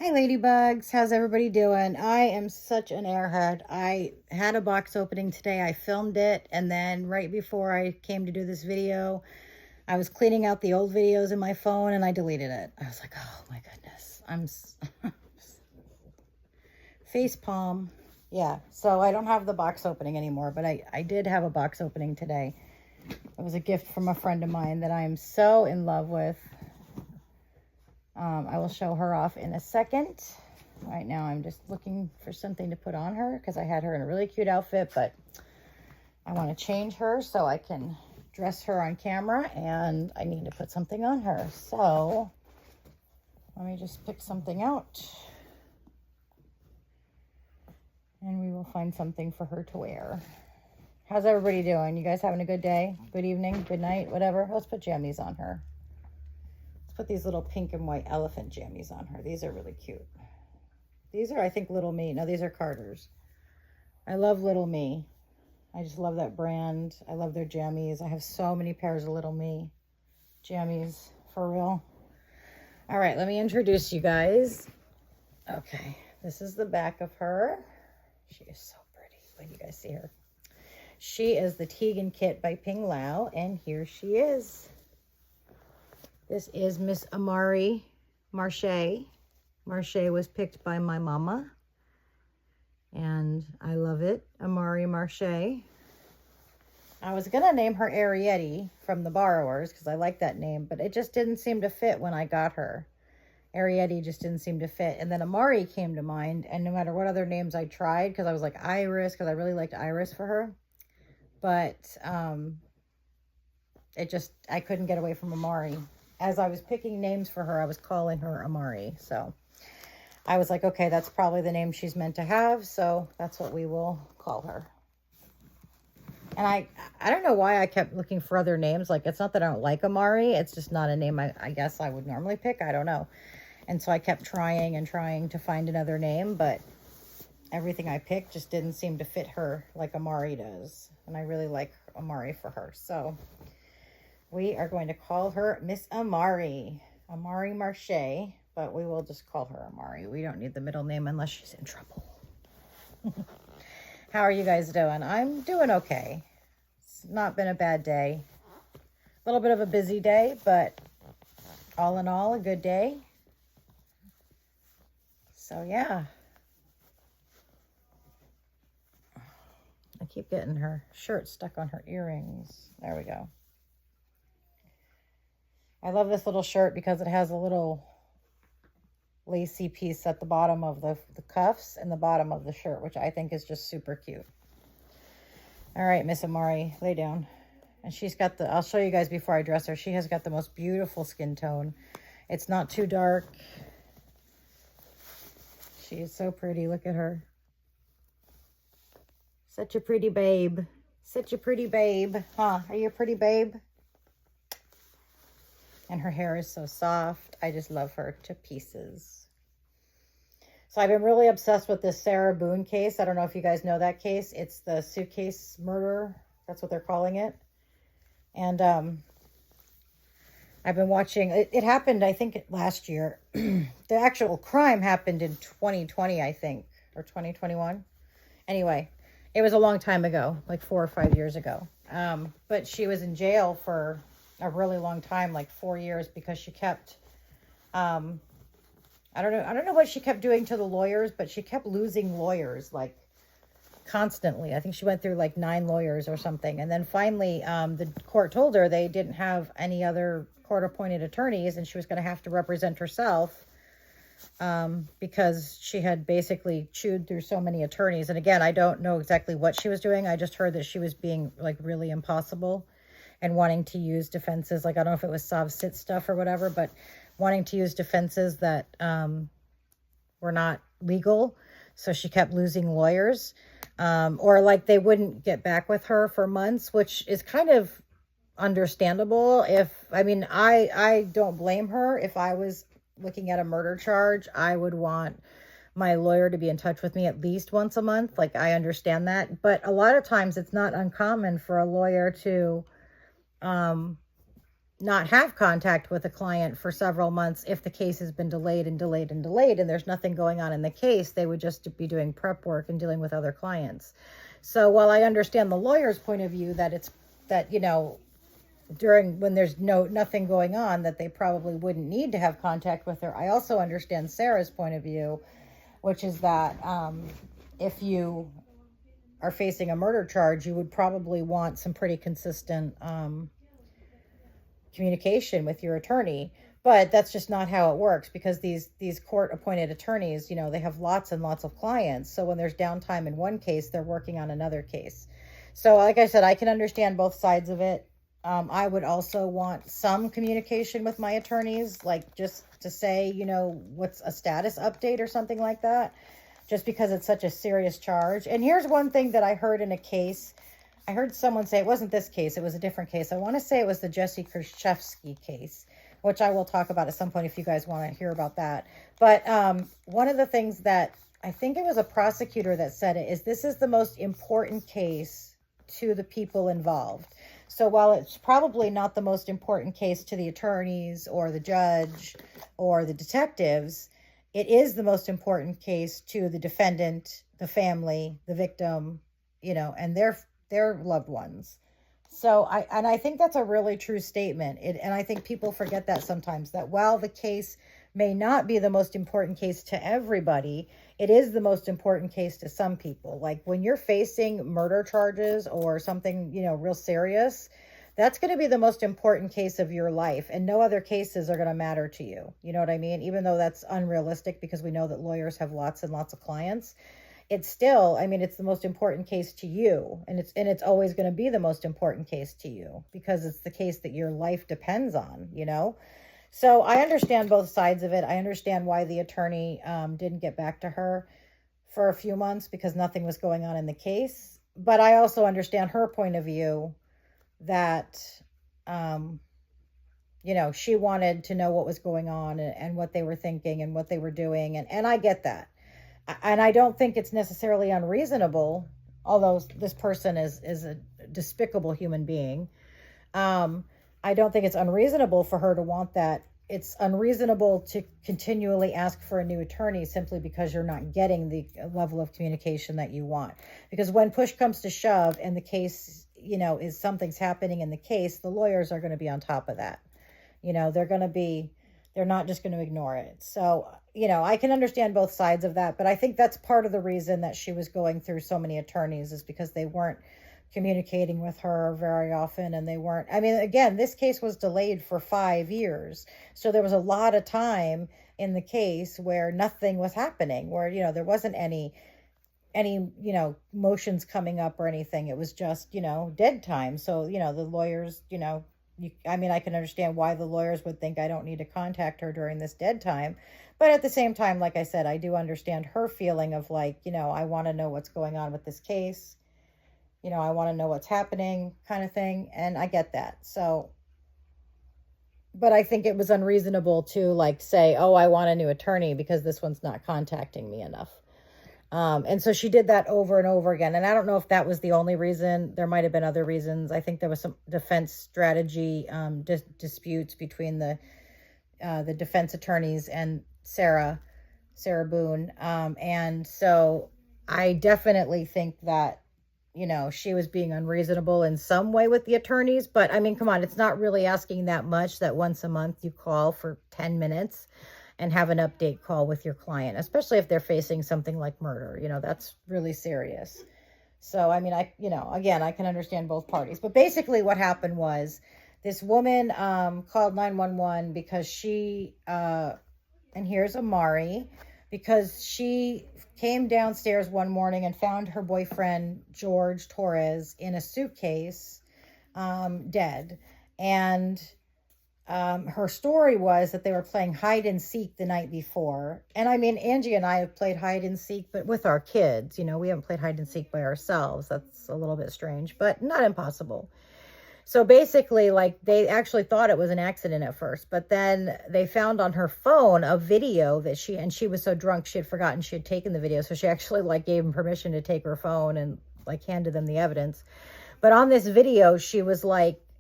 Hi ladybugs, how's everybody doing? I am such an airhead. I had a box opening today. I filmed it, and then right before I came to do this video, I was cleaning out the old videos in my phone and I deleted it. I was like, oh my goodness. Face palm. Yeah, so I don't have the box opening anymore, but I did have a box opening today. It was a gift from a friend of mine that I am so in love with. I will show her off in a second. Right now I'm just looking for something to put on her because I had her in a really cute outfit, but I want to change her so I can dress her on camera, and I need to put something on her. So let me just pick something out and we will find something for her to wear. How's everybody doing? You guys having a good day? Good evening? Good night? Whatever. Let's put jammies on her. Put these little pink and white elephant jammies on her. These are really cute. These are, I think, Little Me. No, these are Carter's. I love Little Me. I just love that brand. I love their jammies. I have so many pairs of Little Me jammies, for real. All right, let me introduce you guys. Okay, this is the back of her. She is so pretty. When you guys see her. She is the Tegan Kit by Ping Lao, and here she is. This is Miss Amari Marche. Marche was picked by my mama, and I love it. Amari Marche. I was going to name her Arietti from The Borrowers because I like that name, but it just didn't seem to fit when I got her. Arietti just didn't seem to fit. And then Amari came to mind, and no matter what other names I tried, because I was like Iris, because I really liked Iris for her, but I couldn't get away from Amari. As I was picking names for her, I was calling her Amari. So I was like, okay, that's probably the name she's meant to have. So that's what we will call her. And I don't know why I kept looking for other names. Like, it's not that I don't like Amari. It's just not a name I guess I would normally pick. I don't know. And so I kept trying and trying to find another name. But everything I picked just didn't seem to fit her like Amari does. And I really like Amari for her. So we are going to call her Miss Amari. Amari Marche. But we will just call her Amari. We don't need the middle name unless she's in trouble. How are you guys doing? I'm doing okay. It's not been a bad day. A little bit of a busy day, but all in all, a good day. So yeah. I keep getting her shirt stuck on her earrings. There we go. I love this little shirt because it has a little lacy piece at the bottom of the cuffs and the bottom of the shirt, which I think is just super cute. All right, Miss Amari, lay down. And she's got I'll show you guys before I dress her. She has got the most beautiful skin tone. It's not too dark. She is so pretty. Look at her. Such a pretty babe. Such a pretty babe. Huh? Are you a pretty babe? And her hair is so soft. I just love her to pieces. So I've been really obsessed with this Sarah Boone case. I don't know if you guys know that case. It's the suitcase murder. That's what they're calling it. And I've been watching. It happened, I think, last year. The actual crime happened in 2020, I think, or 2021. Anyway, it was a long time ago, like 4 or 5 years ago. But she was in jail for a really long time, like 4 years, because she kept, I don't know what she kept doing to the lawyers, but she kept losing lawyers, like, constantly. I think she went through like 9 lawyers or something. And then finally, the court told her they didn't have any other court-appointed attorneys, and she was going to have to represent herself, because she had basically chewed through so many attorneys. And again, I don't know exactly what she was doing. I just heard that she was being like really impossible and wanting to use defenses, like, I don't know if it was Sav Sit stuff or whatever, but wanting to use defenses that were not legal. So she kept losing lawyers, or like they wouldn't get back with her for months, which is kind of understandable. I don't blame her. If I was looking at a murder charge, I would want my lawyer to be in touch with me at least once a month. Like, I understand that. But a lot of times it's not uncommon for a lawyer to not have contact with a client for several months if the case has been delayed and delayed and delayed and there's nothing going on in the case. They would just be doing prep work and dealing with other clients. So while I understand the lawyer's point of view that during when there's nothing going on, that they probably wouldn't need to have contact with her, I also understand Sarah's point of view, which is that if you are facing a murder charge, you would probably want some pretty consistent communication with your attorney. But that's just not how it works, because these court appointed attorneys, they have lots and lots of clients. So when there's downtime in one case, they're working on another case. So like I said, I can understand both sides of it. I would also want some communication with my attorneys, like just to say, what's a status update or something like that, just because it's such a serious charge. And here's one thing that I heard in a case. I heard someone say, it wasn't this case, it was a different case. I want to say it was the Jesse Krzyzewski case, which I will talk about at some point if you guys want to hear about that. But one of the things that I think it was a prosecutor that said it is, this is the most important case to the people involved. So while it's probably not the most important case to the attorneys or the judge or the detectives, it is the most important case to the defendant, the family, the victim, and their loved ones. So I think that's a really true statement. And I think people forget that sometimes, that while the case may not be the most important case to everybody, it is the most important case to some people. Like when you're facing murder charges or something, real serious, that's going to be the most important case of your life, and no other cases are going to matter to you. You know what I mean? Even though that's unrealistic, because we know that lawyers have lots and lots of clients, it's still, it's the most important case to you, and it's always going to be the most important case to you, because it's the case that your life depends on, So I understand both sides of it. I understand why the attorney didn't get back to her for a few months, because nothing was going on in the case. But I also understand her point of view, that, she wanted to know what was going on and what they were thinking and what they were doing. And I get that. And I don't think it's necessarily unreasonable, although this person is a despicable human being. I don't think it's unreasonable for her to want that. It's unreasonable to continually ask for a new attorney simply because you're not getting the level of communication that you want. Because when push comes to shove and the case, is something's happening in the case, the lawyers are going to be on top of that. They're not just going to ignore it. So, I can understand both sides of that, but I think that's part of the reason that she was going through so many attorneys, is because they weren't communicating with her very often. And they weren't, again, this case was delayed for 5 years. So there was a lot of time in the case where nothing was happening, where, there wasn't any motions coming up or anything. It was just, dead time. So, the lawyers, I can understand why the lawyers would think I don't need to contact her during this dead time. But at the same time, like I said, I do understand her feeling of like, I want to know what's going on with this case. I want to know what's happening, kind of thing. And I get that. So, but I think it was unreasonable to like say, oh, I want a new attorney because this one's not contacting me enough. And so she did that over and over again. And I don't know if that was the only reason. There might have been other reasons. I think there was some defense strategy disputes between the defense attorneys and Sarah Boone. And so I definitely think that, she was being unreasonable in some way with the attorneys. But come on, it's not really asking that much that once a month you call for 10 minutes and have an update call with your client, especially if they're facing something like murder. That's really serious. So, again, I can understand both parties. But basically what happened was this woman called 911 because she, and here's Amari, because she came downstairs one morning and found her boyfriend, George Torres, in a suitcase, dead. And her story was that they were playing hide and seek the night before. And Angie and I have played hide and seek, but with our kids, we haven't played hide and seek by ourselves. That's a little bit strange, but not impossible. So basically, they actually thought it was an accident at first, but then they found on her phone a video that she was so drunk, she had forgotten she had taken the video. So she actually gave them permission to take her phone and handed them the evidence. But on this video, she was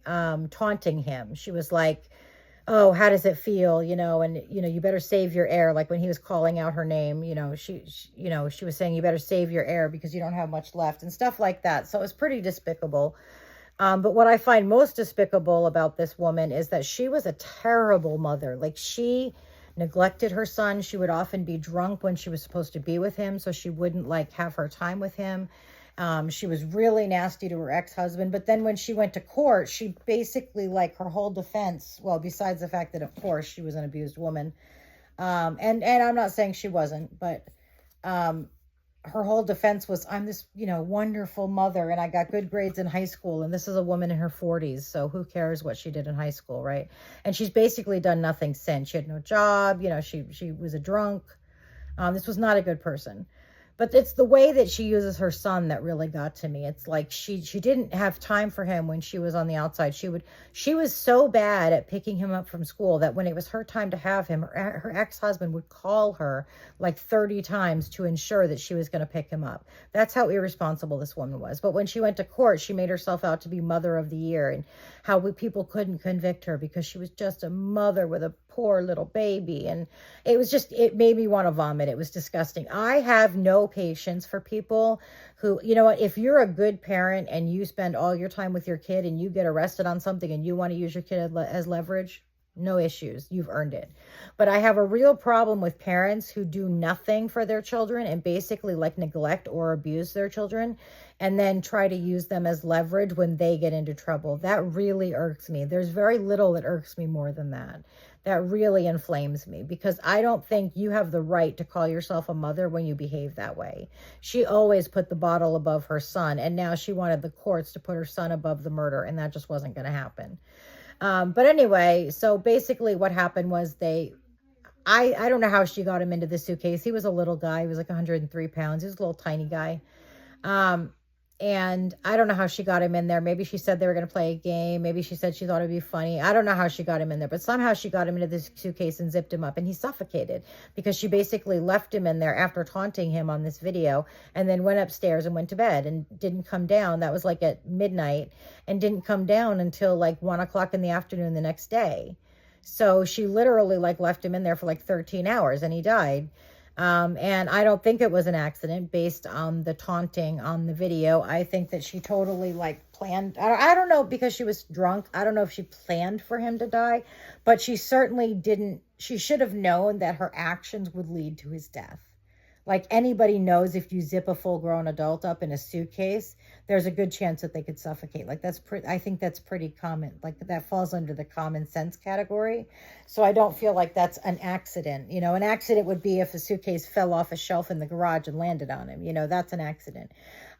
taunting him. She was like, oh, how does it feel? You know, and, you know, you better save your air. Like when he was calling out her name, you know, she was saying, you better save your air because you don't have much left and stuff like that. So it was pretty despicable. But what I find most despicable about this woman is that she was a terrible mother. Like she neglected her son. She would often be drunk when she was supposed to be with him, so she wouldn't like have her time with him. She was really nasty to her ex-husband. But then when she went to court, she basically, like, her whole defense, well, besides the fact that, of course, she was an abused woman. And I'm not saying she wasn't, but her whole defense was, I'm this, you know, wonderful mother, and I got good grades in high school, and this is a woman in her 40s, so who cares what she did in high school, right? And she's basically done nothing since. She had no job, you know, she was a drunk. This was not a good person. But it's the way that she uses her son that really got to me. It's like she didn't have time for him when she was on the outside. She was so bad at picking him up from school that when it was her time to have him, her ex-husband would call her like 30 times to ensure that she was going to pick him up. That's how irresponsible this woman was. But when she went to court, she made herself out to be mother of the year, and how people couldn't convict her because she was just a mother with a poor little baby. And it made me want to vomit. It was disgusting. I have no patience for people who, you know what, if you're a good parent and you spend all your time with your kid and you get arrested on something and you want to use your kid as leverage, no issues. You've earned it. But I have a real problem with parents who do nothing for their children and basically like neglect or abuse their children and then try to use them as leverage when they get into trouble. That really irks me. There's very little that irks me more than that. That really inflames me because I don't think you have the right to call yourself a mother when you behave that way. She always put the bottle above her son, and now she wanted the courts to put her son above the murder, and that just wasn't going to happen. But anyway, so basically what happened was I don't know how she got him into the suitcase. He was a little guy. He was like 103 pounds. He was a little tiny guy. And I don't know how she got him in there. Maybe she said they were going to play a game. Maybe she said she thought it'd be funny. I don't know how she got him in there, but somehow she got him into this suitcase and zipped him up, and he suffocated because she basically left him in there after taunting him on this video and then went upstairs and went to bed and didn't come down. That was like at midnight, and didn't come down until like 1 o'clock in the afternoon the next day. So she literally like left him in there for like 13 hours and he died. And I don't think it was an accident based on the taunting on the video. I think that she totally like planned. I don't know, because she was drunk. I don't know if she planned for him to die, but she certainly didn't. She should have known that her actions would lead to his death. Like anybody knows, if you zip a full-grown adult up in a suitcase, there's a good chance that they could suffocate. Like I think that's pretty common. Like that falls under the common sense category. So I don't feel like that's an accident. You know, an accident would be if a suitcase fell off a shelf in the garage and landed on him. You know, that's an accident.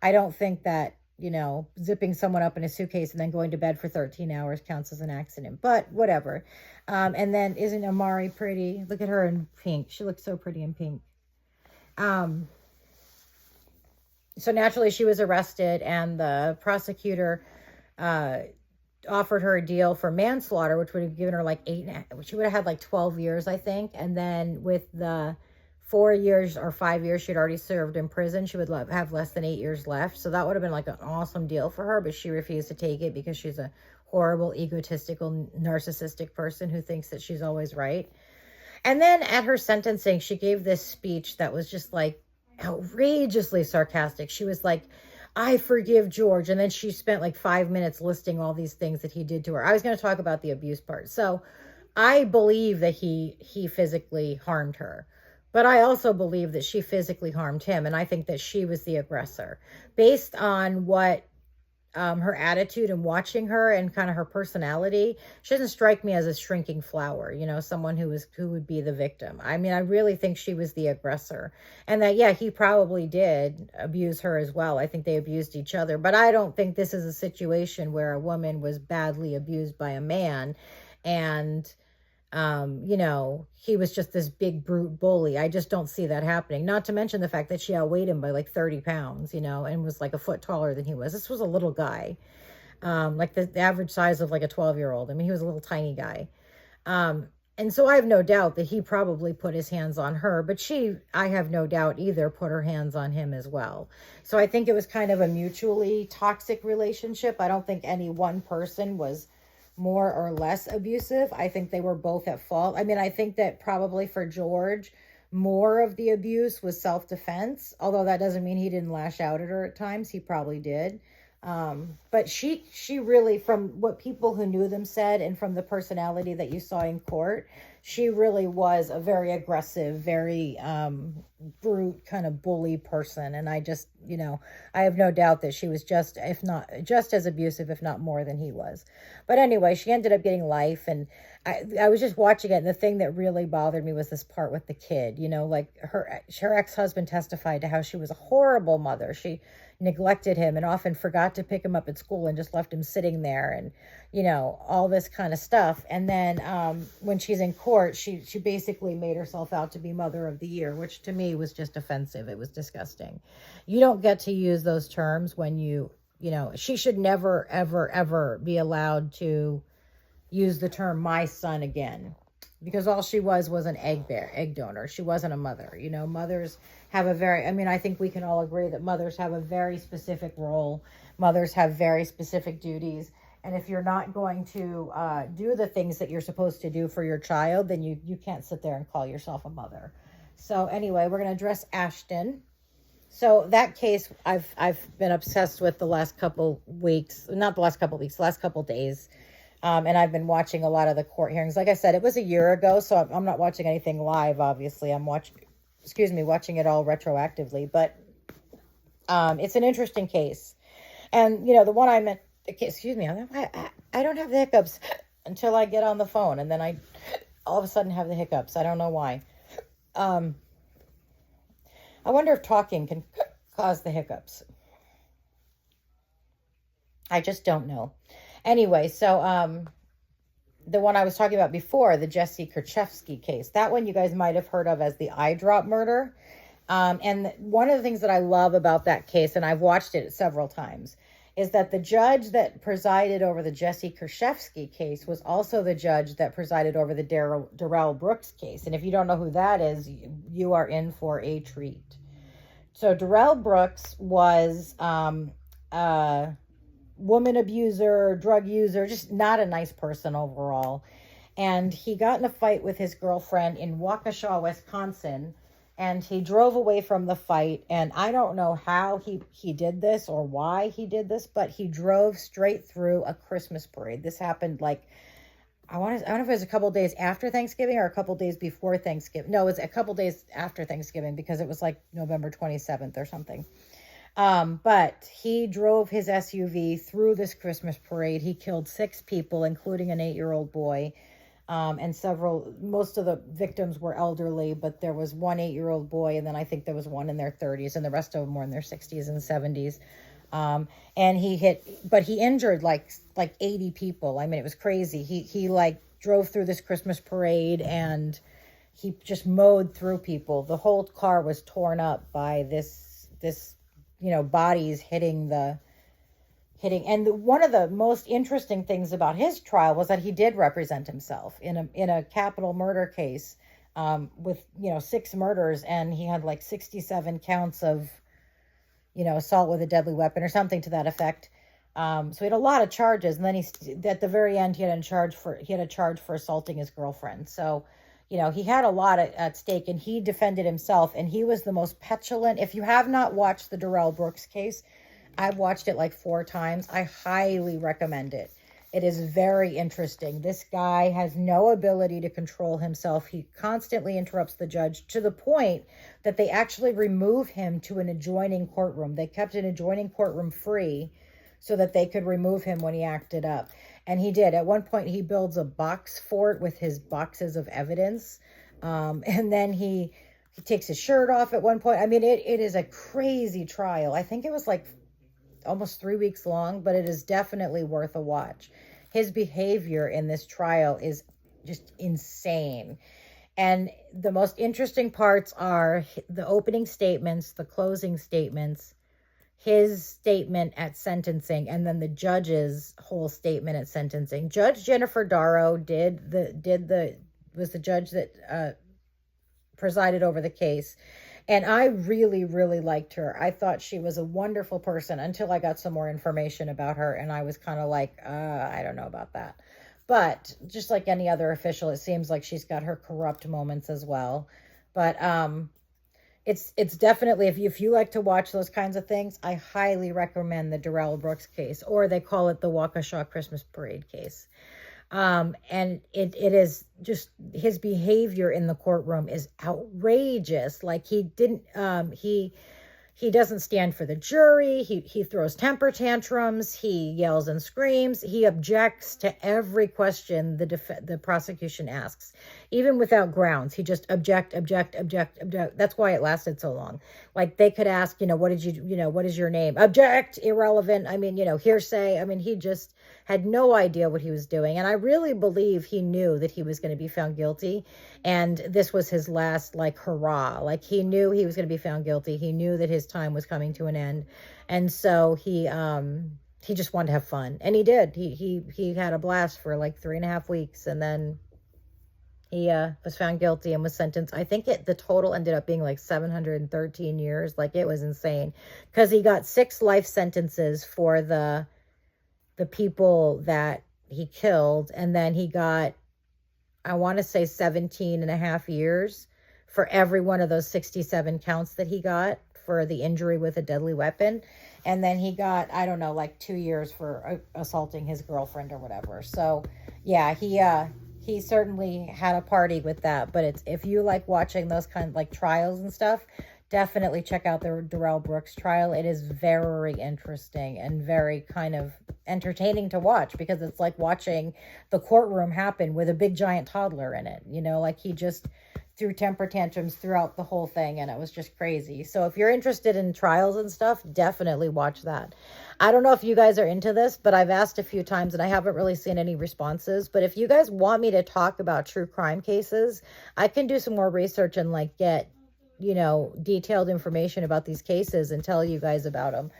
I don't think that, you know, zipping someone up in a suitcase and then going to bed for 13 hours counts as an accident, but whatever. And then isn't Amari pretty? Look at her in pink. She looks so pretty in pink. So naturally she was arrested, and the prosecutor offered her a deal for manslaughter, which would have given her like she would have had like 12 years, I think. And then with the 4 years or 5 years she'd already served in prison, she would have less than 8 years left. So that would have been like an awesome deal for her, but she refused to take it because she's a horrible, egotistical, narcissistic person who thinks that she's always right. And then at her sentencing, she gave this speech that was just like outrageously sarcastic. She was like, I forgive George. And then she spent like 5 minutes listing all these things that he did to her. I was going to talk about the abuse part. So I believe that he physically harmed her, but I also believe that she physically harmed him. And I think that she was the aggressor based on what her attitude and watching her and kind of her personality. She doesn't strike me as a shrinking flower, you know, someone who would be the victim. I mean, I really think she was the aggressor, and that, yeah, he probably did abuse her as well. I think they abused each other, but I don't think this is a situation where a woman was badly abused by a man and you know, he was just this big brute bully. I just don't see that happening. Not to mention the fact that she outweighed him by like 30 pounds, you know, and was like a foot taller than he was. This was a little guy, like the average size of like a 12-year-old. I mean, he was a little tiny guy. And And so I have no doubt that he probably put his hands on her, but she, I have no doubt either, put her hands on him as well. So I think it was kind of a mutually toxic relationship. I don't think any one person was more or less abusive. I think they were both at fault. I mean, I think that probably for George, more of the abuse was self-defense, although that doesn't mean he didn't lash out at her at times. He probably did. But she really, from what people who knew them said, and from the personality that you saw in court, she really was a very aggressive, very brute kind of bully person. And I just, I have no doubt that she was just, if not just as abusive, if not more than he was. But anyway, she ended up getting life. And I was just watching it. And the thing that really bothered me was this part with the kid, like her ex-husband testified to how she was a horrible mother. She neglected him and often forgot to pick him up at school and just left him sitting there, and all this kind of stuff. And then when she's in court, she basically made herself out to be Mother of the Year, which to me was just offensive. It was disgusting. You don't get to use those terms when she should never ever ever be allowed to use the term my son again, because all she was an egg donor. She wasn't a mother. Mothers have I think we can all agree that mothers have a very specific role. Mothers have very specific duties. And if you're not going to do the things that you're supposed to do for your child, then you can't sit there and call yourself a mother. So anyway, we're going to address Ashton. So that case, I've been obsessed with the last couple weeks, not the last couple weeks, the last couple days. And I've been watching a lot of the court hearings. Like I said, it was a year ago, so I'm not watching anything live, obviously. I'm watching it all retroactively. But it's an interesting case. And, the one I meant, excuse me, I don't have the hiccups until I get on the phone. And then I all of a sudden have the hiccups. I don't know why. I wonder if talking can cause the hiccups. I just don't know. Anyway, so the one I was talking about before, the Jesse Kerchevsky case, that one you guys might have heard of as the eye drop murder. And one of the things that I love about that case, and I've watched it several times, is that the judge that presided over the Jesse Kerchevsky case was also the judge that presided over the Darrell Brooks case. And if you don't know who that is, you are in for a treat. So Darrell Brooks was woman abuser, drug user, just not a nice person overall. And he got in a fight with his girlfriend in Waukesha, Wisconsin, and he drove away from the fight. And I don't know how he did this or why he did this, but he drove straight through a Christmas parade. This happened I don't know if it was a couple days after Thanksgiving or a couple days before Thanksgiving. No, it was a couple days after Thanksgiving, because it was like November 27th or something. But he drove his SUV through this Christmas parade. He killed 6 people, including an 8-year-old boy. And most of the victims were elderly, but there was one 8-year-old boy. And then I think there was one in their 30s, and the rest of them were in their 60s and 70s. And he injured like 80 people. I mean, it was crazy. He drove through this Christmas parade and he just mowed through people. The whole car was torn up by this bodies hitting. And one of the most interesting things about his trial was that he did represent himself in a capital murder case, with 6 murders, and he had like 67 counts of assault with a deadly weapon or something to that effect. So he had a lot of charges, and then at the very end he had a charge for assaulting his girlfriend. So he had a lot at stake, and he defended himself, and he was the most petulant. If you have not watched the Darrell Brooks case, I've watched it like 4 times. I highly recommend it. It is very interesting. This guy has no ability to control himself. He constantly interrupts the judge, to the point that they actually remove him to an adjoining courtroom. They kept an adjoining courtroom free so that they could remove him when he acted up. And he did. At one point, he builds a box fort with his boxes of evidence. And then he takes his shirt off at one point. I mean, it is a crazy trial. I think it was like almost 3 weeks long, but it is definitely worth a watch. His behavior in this trial is just insane. And the most interesting parts are the opening statements, the closing statements, his statement at sentencing, and then the judge's whole statement at sentencing. Judge Jennifer Darrow did the was the judge that presided over the case. And I really, really liked her. I thought she was a wonderful person until I got some more information about her. And I was kind of like, I don't know about that. But just like any other official, it seems like she's got her corrupt moments as well. But it's definitely, if you like to watch those kinds of things, I highly recommend the Darrell Brooks case, or they call it the Waukesha Christmas Parade case. And it is just, his behavior in the courtroom is outrageous. Like he didn't, he doesn't stand for the jury. He throws temper tantrums. He yells and screams. He objects to every question the prosecution asks, even without grounds. He just object. That's why it lasted so long. Like they could ask, what is your name? Object, irrelevant. I mean, hearsay. I mean, he just had no idea what he was doing. And I really believe he knew that he was going to be found guilty. And this was his last, hurrah. Like he knew he was going to be found guilty. He knew that his time was coming to an end. And so he just wanted to have fun. And he did. He had a blast for 3.5 weeks. And then he was found guilty and was sentenced. I think the total ended up being 713 years. It was insane. Because he got 6 life sentences for the people that he killed. And then he got, I want to say 17.5 years for every one of those 67 counts that he got for the injury with a deadly weapon. And then he got, I don't know, 2 years for assaulting his girlfriend or whatever. So yeah, he certainly had a party with that. But if you like watching those kind of trials and stuff, definitely check out the Darrell Brooks trial. It is very interesting and very kind of entertaining to watch, because it's like watching the courtroom happen with a big giant toddler in it. He just threw temper tantrums throughout the whole thing, and it was just crazy. So if you're interested in trials and stuff, definitely watch that. I don't know if you guys are into this, but I've asked a few times and I haven't really seen any responses. But if you guys want me to talk about true crime cases, I can do some more research and get detailed information about these cases and tell you guys about them.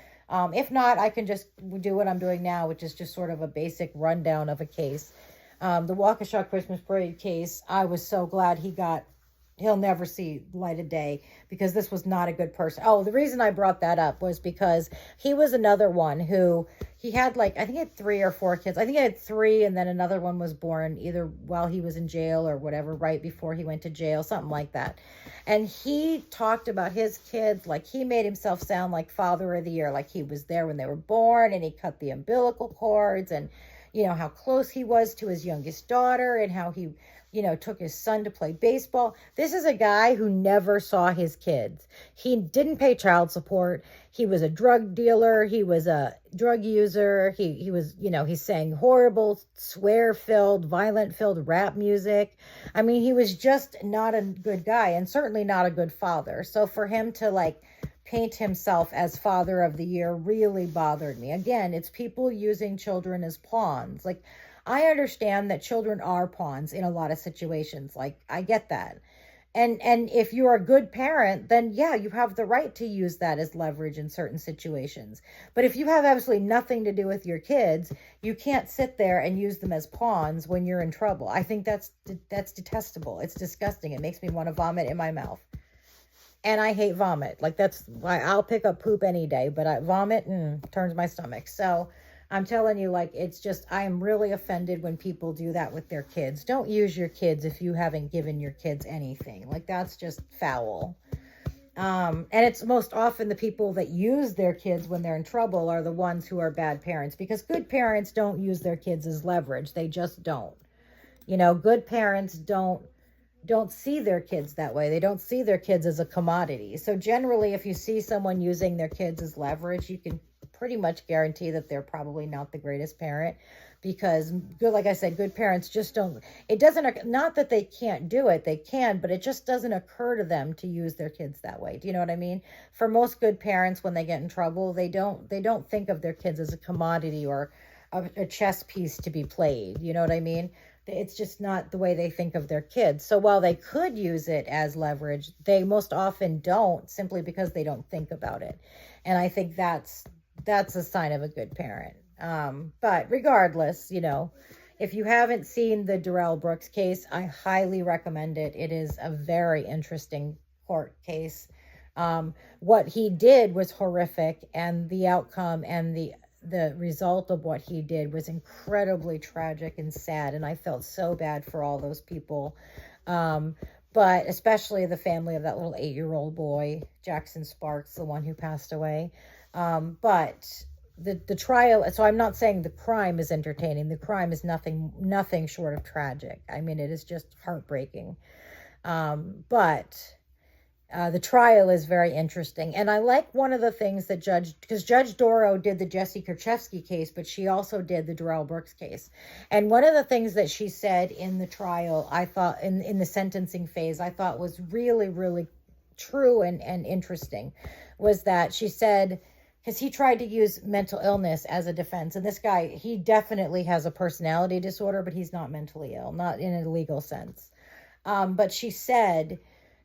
If not, I can just do what I'm doing now, which is just sort of a basic rundown of a case. The Waukesha Christmas Parade case, I was so glad he'll never see light of day, because this was not a good person. Oh, the reason I brought that up was because he was another one who, he had I think he had 3 or 4 kids. I think he had 3, and then another one was born either while he was in jail or whatever, right before he went to jail, something like that. And he talked about his kids, he made himself sound like Father of the Year, like he was there when they were born, and he cut the umbilical cords, and how close he was to his youngest daughter, and how he took his son to play baseball. This is a guy who never saw his kids. He didn't pay child support. He was a drug dealer. He was a drug user. He was, he sang horrible, swear-filled, violent-filled rap music. I mean, he was just not a good guy, and certainly not a good father. So for him to paint himself as Father of the Year really bothered me. Again, it's people using children as pawns. I understand that children are pawns in a lot of situations. I get that. And if you're a good parent, then yeah, you have the right to use that as leverage in certain situations. But if you have absolutely nothing to do with your kids, you can't sit there and use them as pawns when you're in trouble. I think that's detestable. It's disgusting. It makes me want to vomit in my mouth. And I hate vomit. That's why I'll pick up poop any day, but vomit turns my stomach. So I'm telling you, it's just, I am really offended when people do that with their kids. Don't use your kids if you haven't given your kids anything. That's just foul. And it's most often the people that use their kids when they're in trouble are the ones who are bad parents, because good parents don't use their kids as leverage. They just don't. Good parents don't see their kids that way. They don't see their kids as a commodity. So generally, if you see someone using their kids as leverage, you can pretty much guarantee that they're probably not the greatest parent, because like I said, good parents just don't, it doesn't, not that they can't do it, they can, but it just doesn't occur to them to use their kids that way. Do you know what I mean? For most good parents, when they get in trouble, they don't think of their kids as a commodity or a chess piece to be played. You know what I mean? It's just not the way they think of their kids. So while they could use it as leverage, they most often don't, simply because they don't think about it. And I think that's a sign of a good parent. But regardless, If you haven't seen the Darrell Brooks case, I highly recommend it. It is a very interesting court case. What he did was horrific, and the outcome and the result of what he did was incredibly tragic and sad, and I felt so bad for all those people, but especially the family of that little 8-year-old boy, Jackson Sparks, the one who passed away. But the trial, so I'm not saying the crime is entertaining. The crime is nothing short of tragic. I mean, it is just heartbreaking. But the trial is very interesting. And I like one of the things that because Judge Doro did the Jesse Kerchevsky case, but she also did the Darrell Brooks case. And one of the things that she said in the trial, I thought in the sentencing phase, I thought was really, really true and interesting, was that she said, because he tried to use mental illness as a defense. And this guy, he definitely has a personality disorder, but he's not mentally ill, not in a legal sense. But she said,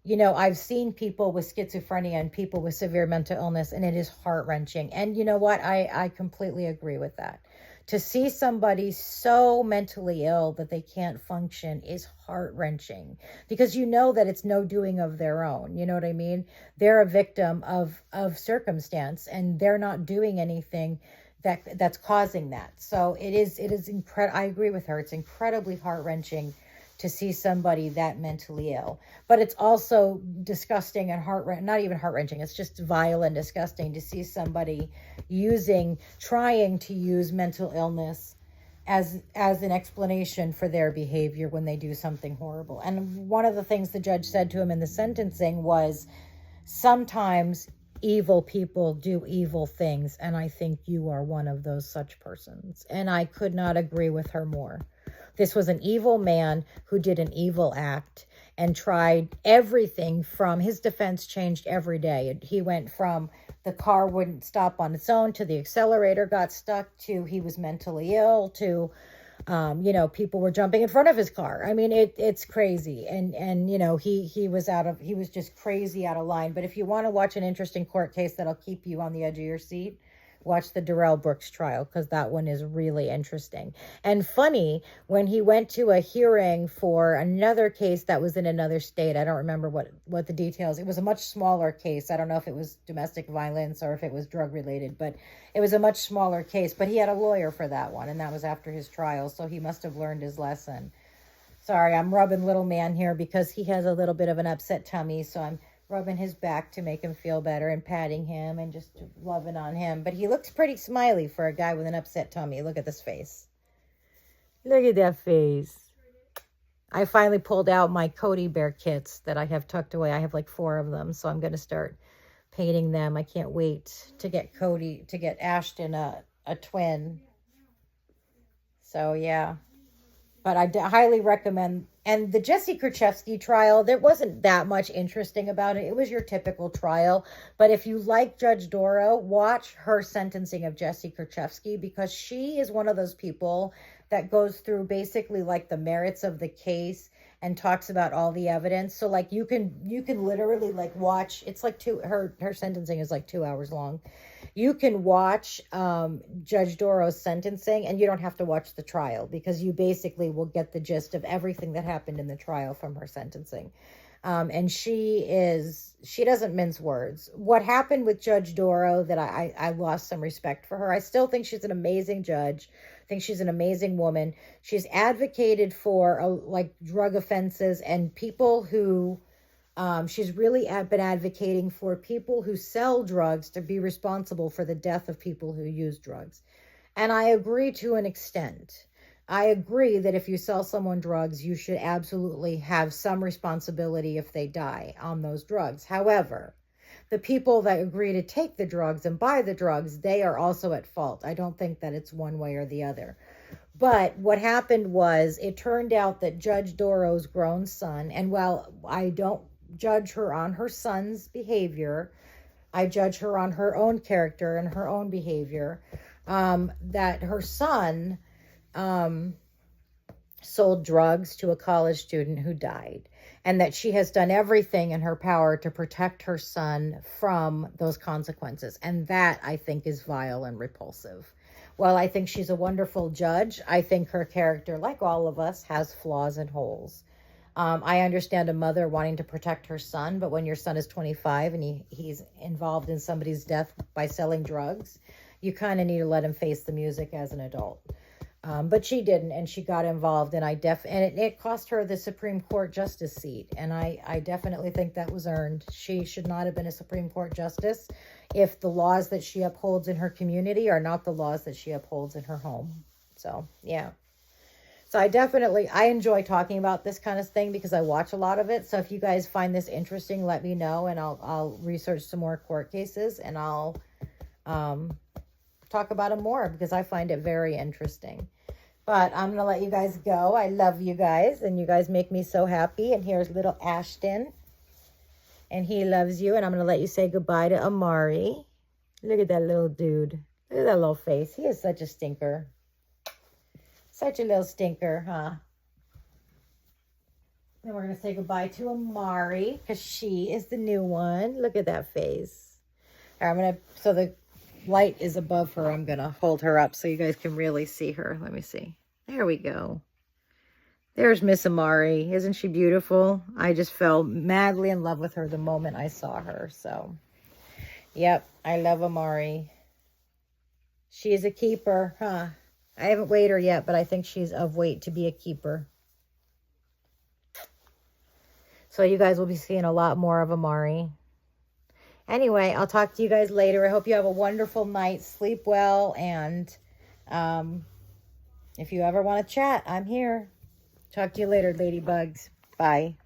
I've seen people with schizophrenia and people with severe mental illness, and it is heart-wrenching. And you know what? I completely agree with that. To see somebody so mentally ill that they can't function is heart-wrenching, because that it's no doing of their own. You know what I mean? They're a victim of circumstance, and they're not doing anything that's causing that. So it is I agree with her. It's incredibly heart-wrenching to see somebody that mentally ill. But it's also disgusting and not even heart-wrenching. It's just vile and disgusting to see somebody trying to use mental illness as an explanation for their behavior when they do something horrible. And one of the things the judge said to him in the sentencing was, sometimes evil people do evil things, and I think you are one of those such persons. And I could not agree with her more. This was an evil man who did an evil act and tried everything. From his defense changed every day. He went from the car wouldn't stop on its own to the accelerator got stuck to he was mentally ill to, people were jumping in front of his car. I mean, it's crazy. And he was just crazy out of line. But if you want to watch an interesting court case that'll keep you on the edge of your seat, watch the Darrell Brooks trial, because that one is really interesting. And funny, when he went to a hearing for another case that was in another state, I don't remember what the details, it was a much smaller case. I don't know if it was domestic violence or if it was drug related, but it was a much smaller case. But he had a lawyer for that one, and that was after his trial, so he must have learned his lesson. Sorry, I'm rubbing little man here because he has a little bit of an upset tummy, so I'm rubbing his back to make him feel better and patting him and just loving on him. But he looks pretty smiley for a guy with an upset tummy. Look at this face. Look at that face. I finally pulled out my Cody Bear kits that I have tucked away. I have like 4 of them, so I'm going to start painting them. I can't wait to get Ashton a twin. So yeah. But I highly recommend. And the Jesse Kerchevsky trial, there wasn't that much interesting about it. It was your typical trial. But if you like Judge Doro, watch her sentencing of Jesse Kerchevsky, because she is one of those people that goes through basically like the merits of the case and talks about all the evidence. So like you can literally like watch. It's like her sentencing is like 2 hours long. You can watch Judge Doro's sentencing, and you don't have to watch the trial, because you basically will get the gist of everything that happened in the trial from her sentencing. And she doesn't mince words. What happened with Judge Doro, that I lost some respect for her. I still think she's an amazing judge. I think she's an amazing woman. She's advocated for like drug offenses and people who, she's really been advocating for people who sell drugs to be responsible for the death of people who use drugs. And I agree to an extent. I agree that if you sell someone drugs, you should absolutely have some responsibility if they die on those drugs. However, the people that agree to take the drugs and buy the drugs, they are also at fault. I don't think that it's one way or the other. But what happened was, it turned out that Judge Doro's grown son, and while I don't judge her on her son's behavior, I judge her on her own character and her own behavior, that her son sold drugs to a college student who died, and that she has done everything in her power to protect her son from those consequences. And that, I think, is vile and repulsive. while I think she's a wonderful judge, I think her character, like all of us, has flaws and holes. I understand a mother wanting to protect her son, but when your son is 25 and he's involved in somebody's death by selling drugs, you kind of need to let him face the music as an adult. But she didn't, and she got involved, and it cost her the Supreme Court justice seat, and I definitely think that was earned. She should not have been a Supreme Court justice if the laws that she upholds in her community are not the laws that she upholds in her home. So, yeah. So I enjoy talking about this kind of thing because I watch a lot of it. So if you guys find this interesting, let me know, and I'll research some more court cases, and I'll talk about them more because I find it very interesting. But I'm going to let you guys go. I love you guys, and you guys make me so happy. And here's little Ashton, and he loves you. And I'm going to let you say goodbye to Amari. Look at that little dude. Look at that little face. He is such a stinker. Such a little stinker, huh? Then we're going to say goodbye to Amari because she is the new one. Look at that face. All right, so the light is above her. I'm going to hold her up so you guys can really see her. Let me see. There we go. There's Miss Amari. Isn't she beautiful? I just fell madly in love with her the moment I saw her. So, yep, I love Amari. She's a keeper, huh? I haven't weighed her yet, but I think she's of weight to be a keeper. So you guys will be seeing a lot more of Amari. Anyway, I'll talk to you guys later. I hope you have a wonderful night. Sleep well. And if you ever want to chat, I'm here. Talk to you later, ladybugs. Bye.